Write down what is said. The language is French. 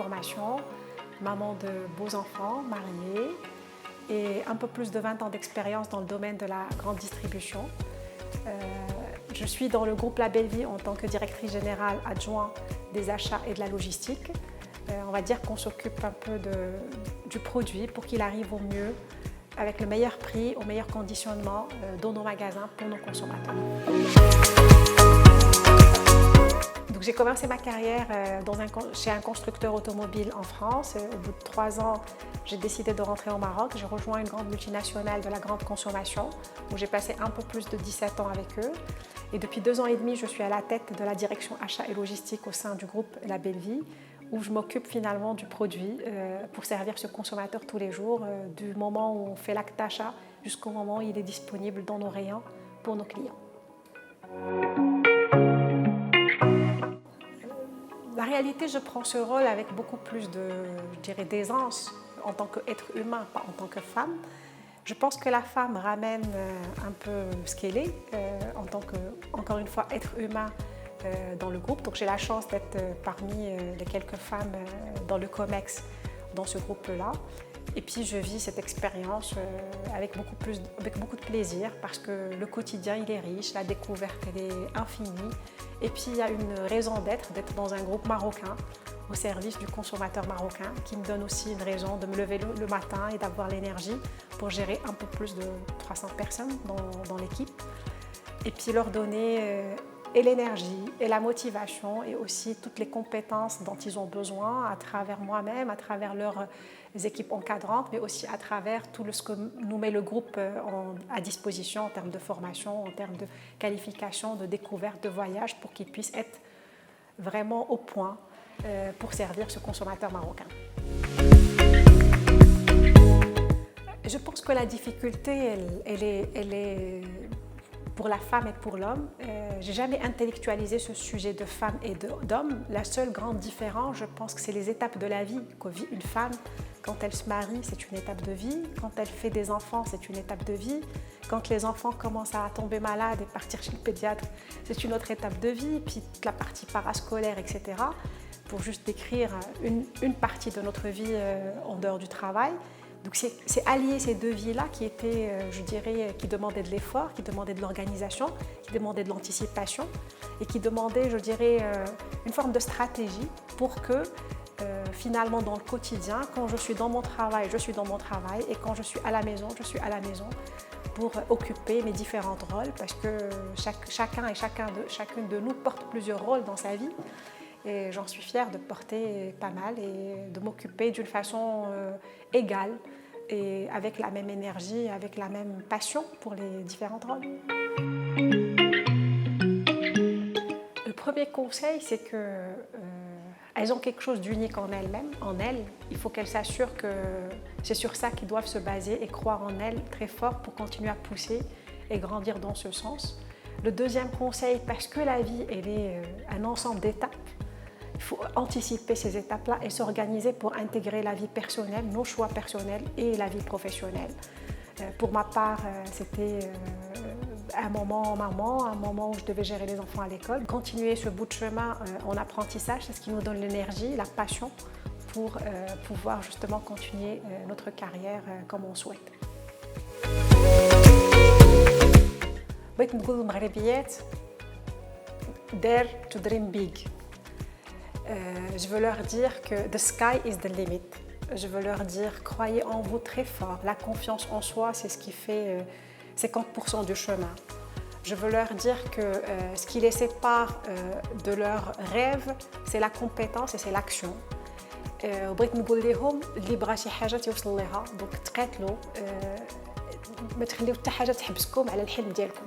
formation, maman de beaux enfants, mariée et un peu plus de 20 ans d'expérience dans le domaine de la grande distribution. Je suis dans le groupe La Belle Vie en tant que directrice générale adjointe des achats et de la logistique. On va dire qu'on s'occupe un peu du produit pour qu'il arrive au mieux, avec le meilleur prix, au meilleur conditionnement dans nos magasins pour nos consommateurs. Donc, j'ai commencé ma carrière chez un constructeur automobile en France. Au bout de 3 ans, j'ai décidé de rentrer au Maroc. J'ai rejoint une grande multinationale de la grande consommation où j'ai passé un peu plus de 17 ans avec eux. Et depuis 2 ans et demi, je suis à la tête de la direction achat et logistique au sein du groupe La Belle Vie, où je m'occupe finalement du produit pour servir ce consommateur tous les jours, du moment où on fait l'acte d'achat jusqu'au moment où il est disponible dans nos rayons pour nos clients. La réalité, je prends ce rôle avec beaucoup plus d'aisance en tant qu'être humain, pas en tant que femme. Je pense que la femme ramène un peu ce qu'elle est en tant que, encore une fois, être humain dans le groupe. Donc j'ai la chance d'être parmi les quelques femmes dans le COMEX, dans ce groupe-là. Et puis je vis cette expérience avec beaucoup de plaisir parce que le quotidien il est riche, la découverte elle est infinie. Et puis il y a une raison d'être dans un groupe marocain au service du consommateur marocain qui me donne aussi une raison de me lever le matin et d'avoir l'énergie pour gérer un peu plus de 300 personnes dans l'équipe. Et puis leur donner et l'énergie et la motivation et aussi toutes les compétences dont ils ont besoin à travers moi-même, à travers leurs équipes encadrantes, mais aussi à travers tout ce que nous met le groupe à disposition en termes de formation, en termes de qualification, de découverte, de voyage, pour qu'ils puissent être vraiment au point pour servir ce consommateur marocain. Je pense que la difficulté, elle est pour la femme et pour l'homme. J'ai jamais intellectualisé ce sujet de femme et d'homme. La seule grande différence, je pense que c'est les étapes de la vie que vit une femme. Quand elle se marie, c'est une étape de vie. Quand elle fait des enfants, c'est une étape de vie. Quand les enfants commencent à tomber malades et partir chez le pédiatre, c'est une autre étape de vie. Puis toute la partie parascolaire, etc. Pour juste décrire une partie de notre vie en dehors du travail. Donc c'est allier ces deux vies-là qui étaient, je dirais, qui demandaient de l'effort, qui demandaient de l'organisation, qui demandaient de l'anticipation et qui demandaient, je dirais, une forme de stratégie pour que finalement dans le quotidien, quand je suis dans mon travail, je suis dans mon travail et quand je suis à la maison, je suis à la maison pour occuper mes différents rôles parce que chacun et chacune de nous porte plusieurs rôles dans sa vie. Et j'en suis fière de porter pas mal et de m'occuper d'une façon égale et avec la même énergie, avec la même passion pour les différents rôles. Le premier conseil, c'est qu'elles ont quelque chose d'unique en elles-mêmes, en elles. Il faut qu'elles s'assurent que c'est sur ça qu'elles doivent se baser et croire en elles très fort pour continuer à pousser et grandir dans ce sens. Le deuxième conseil, parce que la vie, elle est un ensemble d'étapes, il faut anticiper ces étapes-là et s'organiser pour intégrer la vie personnelle, nos choix personnels et la vie professionnelle. Pour ma part, c'était un moment maman, un moment où je devais gérer les enfants à l'école. Continuer ce bout de chemin en apprentissage, c'est ce qui nous donne l'énergie, la passion pour pouvoir justement continuer notre carrière comme on souhaite. بغيت نقول للمغربيات dare to dream big. Je veux leur dire que the sky is the limit. Je veux leur dire croyez en vous très fort. La confiance en soi, c'est ce qui fait 50% du chemin. Je veux leur dire que ce qui les sépare de leurs rêves, c'est la compétence et c'est l'action. وبغيت نقول لهم اللي بغى شي حاجه توصل ليها دونك تقاتلوا ما تخليو حتى حاجه تحبسكم على الحلم ديالكم.